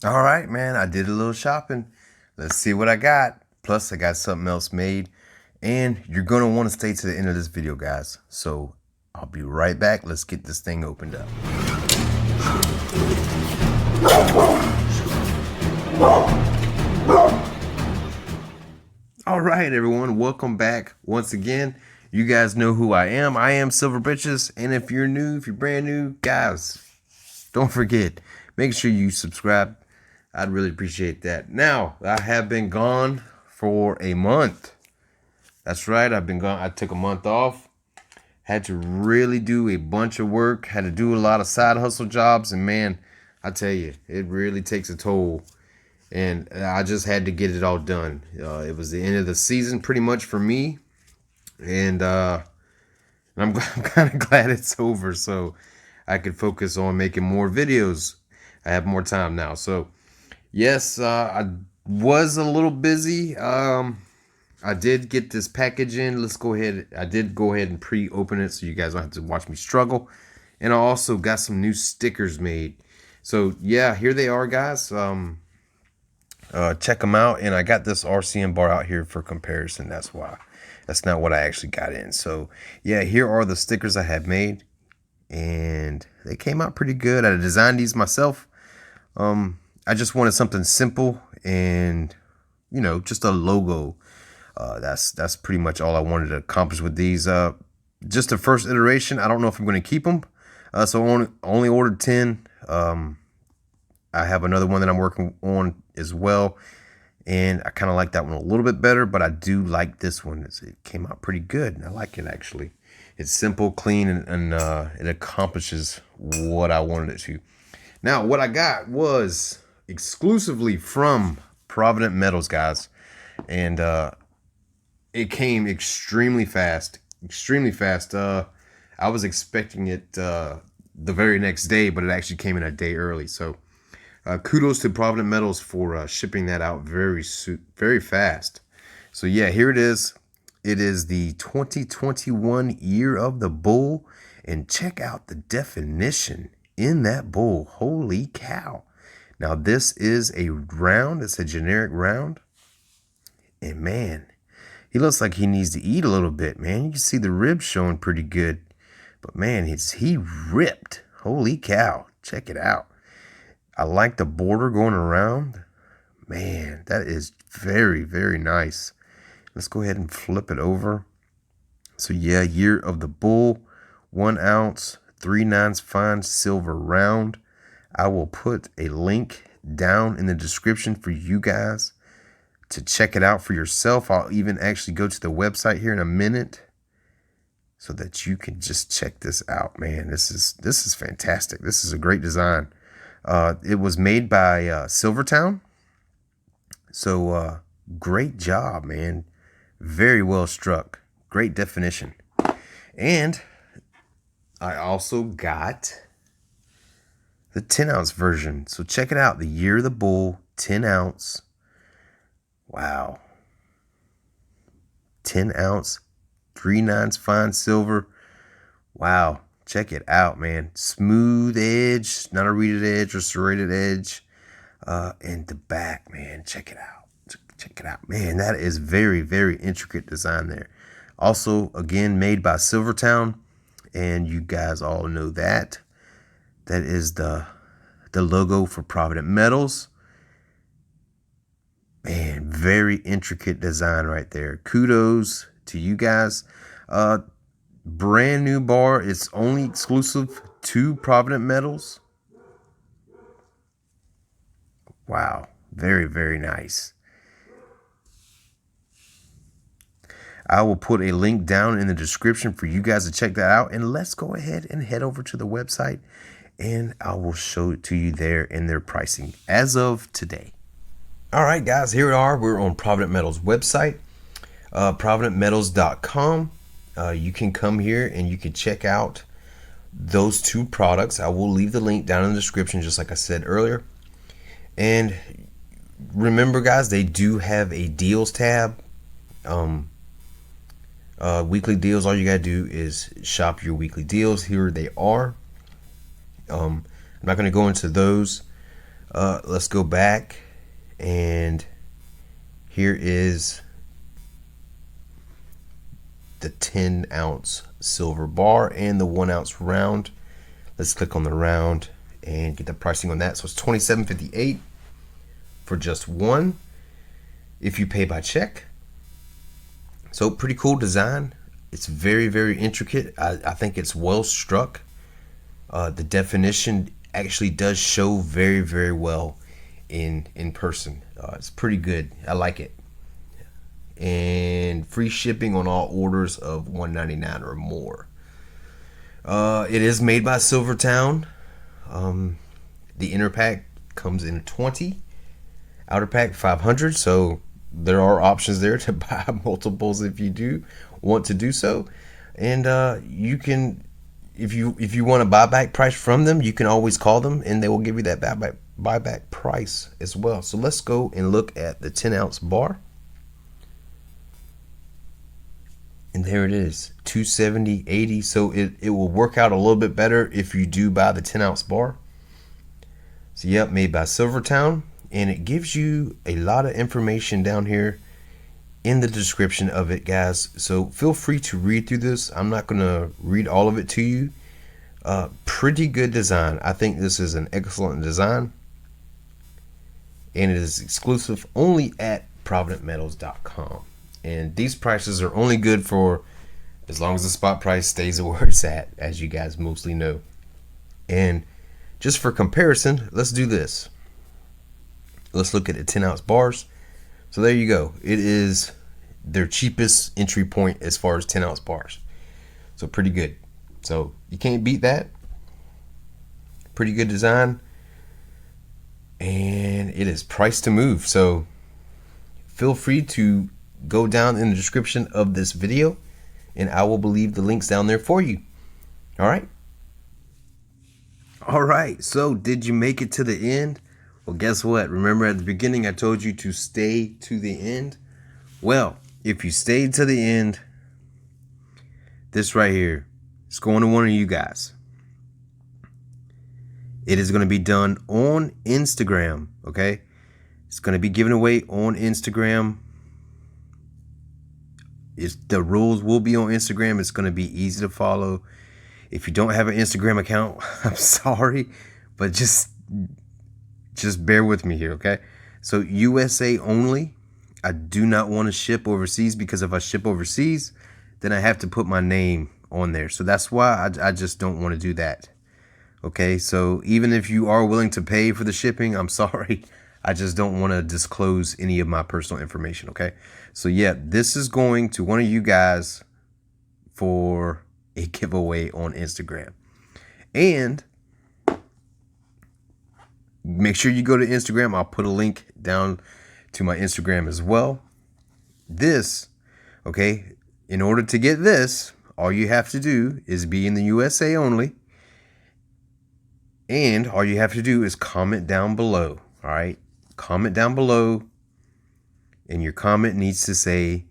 All right, man. I did a little shopping. Let's see what I got. Plus, I got something else made. And you're going to want to stay to the end of this video, guys. So I'll be right back. Let's get this thing opened up. All right, everyone. Welcome back once again. You guys know who I am. I am Silver Britches. And if you're new, if you're brand new, guys, don't forget, make sure you subscribe. I'd really appreciate that. Now, I have been gone for a month. That's right, I've been gone. I took a month off. Had to really do a bunch of work. Had to do a lot of side hustle jobs. And man, I tell you, it really takes a toll. And I just had to get it all done. It was the end of the season pretty much for me. And I'm kind of glad it's over so I could focus on making more videos. I have more time now. So yes, I was a little busy. I did get this package in. Let's go ahead. I did go ahead and pre-open it so you guys don't have to watch me struggle. And I also got some new stickers made. So yeah, here they are, guys. Check them out. And I got this RCM bar out here for comparison. That's why. That's not what I actually got in. So yeah, here are the stickers I have made. And they came out pretty good. I designed these myself. I just wanted something simple and, you know, just a logo. That's pretty much all I wanted to accomplish with these. Just the first iteration. I don't know if I'm going to keep them. So I only ordered 10. I have another one that I'm working on as well. And I kind of like that one a little bit better, but I do like this one. It came out pretty good. I like it, actually. It's simple, clean, and it accomplishes what I wanted it to. Now, what I got was exclusively from Provident Metals, guys. And it came extremely fast. Extremely fast. I was expecting it the very next day, but it actually came in a day early. So kudos to Provident Metals for shipping that out very fast. So yeah, here it is. It is the 2021 Year of the Bull. And check out the definition in that bull. Holy cow. Now this is a round. It's a generic round. And man, he looks like he needs to eat a little bit, man. You can see the ribs showing pretty good. But man, he ripped. Holy cow. Check it out. I like the border going around. Man, that is very, very nice. Let's go ahead and flip it over. So yeah, Year of the Bull, 1 ounce, 3/9 fine silver round. I will put a link down in the description for you guys to check it out for yourself. I'll even actually go to the website here in a minute so that you can just check this out, man. This is fantastic. This is a great design. It was made by Silvertown. So great job, man. Very well struck. Great definition. And I also got the 10-ounce version. So check it out. The Year of the Bull, 10 ounce. Wow. 10 ounce, 3/9 fine silver. Wow. Check it out, man. Smooth edge, not a reeded edge or serrated edge. And the back, man. Check it out. Check it out. Man, that is very, very intricate design there. Also, again, made by Silvertown. And you guys all know that. That is the logo for Provident Metals. Man, very intricate design right there. Kudos to you guys. Brand new bar. It's only exclusive to Provident Metals. Wow. Very, very nice. I will put a link down in the description for you guys to check that out. And let's go ahead and head over to the website. And I will show it to you there in their pricing as of today. All right, guys, here we are. We're on Provident Metals website, providentmetals.com. You can come here and you can check out those two products. I will leave the link down in the description, just like I said earlier. And remember, guys, they do have a deals tab. Weekly deals. All you gotta do is shop your weekly deals. Here they are. I'm not going to go into those. Let's go back, and here is the 10-ounce silver bar and the 1-ounce round. Let's click on the round and get the pricing on that. So it's $27.58 for just one if you pay by check. So pretty cool design. It's very, very intricate. I think it's well struck. The definition actually does show very, very well in person. It's pretty good. I like it. And free shipping on all orders of $199 or more. It is made by Silvertown. The inner pack comes in 20, outer pack 500. So there are options there to buy multiples if you do want to do so. And you can, if you want a buyback price from them, you can always call them and they will give you that buyback price as well. So let's go and look at the 10-ounce bar. And there it is, $270.80. So it will work out a little bit better if you do buy the 10-ounce bar. So yep, made by Silvertown, and it gives you a lot of information down here in the description of it, guys. So feel free to read through this. I'm not gonna read all of it to you. Pretty good design. I think this is an excellent design, and it is exclusive only at providentmetals.com. And these prices are only good for as long as the spot price stays where it's at, as you guys mostly know. And just for comparison, let's do this. Let's look at the 10-ounce bars. So there you go. It is their cheapest entry point as far as 10-ounce bars. So pretty good. So you can't beat that. Pretty good design. And it is priced to move. So feel free to go down in the description of this video and I will leave the links down there for you. All right. So did you make it to the end? Well, guess what? Remember at the beginning I told you to stay to the end? Well, if you stayed to the end, this right here is going to one of you guys. It is going to be done on Instagram, okay? It's going to be given away on Instagram. The rules will be on Instagram. It's going to be easy to follow. If you don't have an Instagram account, I'm sorry, but just bear with me here, okay? So USA only. I do not want to ship overseas, because if I ship overseas, then I have to put my name on there. So that's why I just don't want to do that. Okay, so even if you are willing to pay for the shipping, I'm sorry. I just don't want to disclose any of my personal information, okay? So yeah, this is going to one of you guys for a giveaway on Instagram. And make sure you go to Instagram. I'll put a link down to my Instagram as well. This, okay, in order to get this, all you have to do is be in the USA only. And all you have to do is comment down below, all right? Comment down below, and your comment needs to say,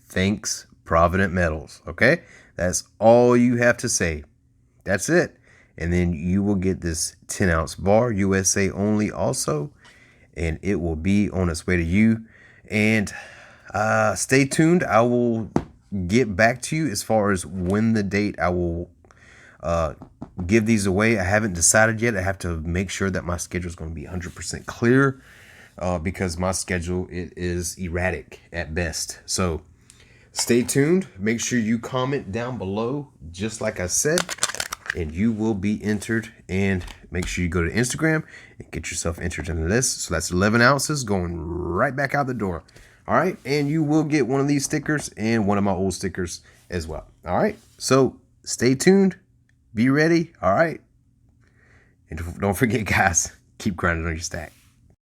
"Thanks, Provident Metals," okay? That's all you have to say. That's it. And then you will get this 10-ounce bar, USA only also, and it will be on its way to you. And stay tuned. I will get back to you as far as when the date I will give these away. I haven't decided yet. I have to make sure that my schedule is going to be 100% clear, because my schedule, it is erratic at best. So stay tuned. Make sure you comment down below, just like I said, and you will be entered. And make sure you go to Instagram and get yourself entered in the list. So that's 11 ounces going right back out the door. All right. And you will get one of these stickers and one of my old stickers as well. All right. So stay tuned. Be ready. All right. And don't forget, guys, keep grinding on your stack.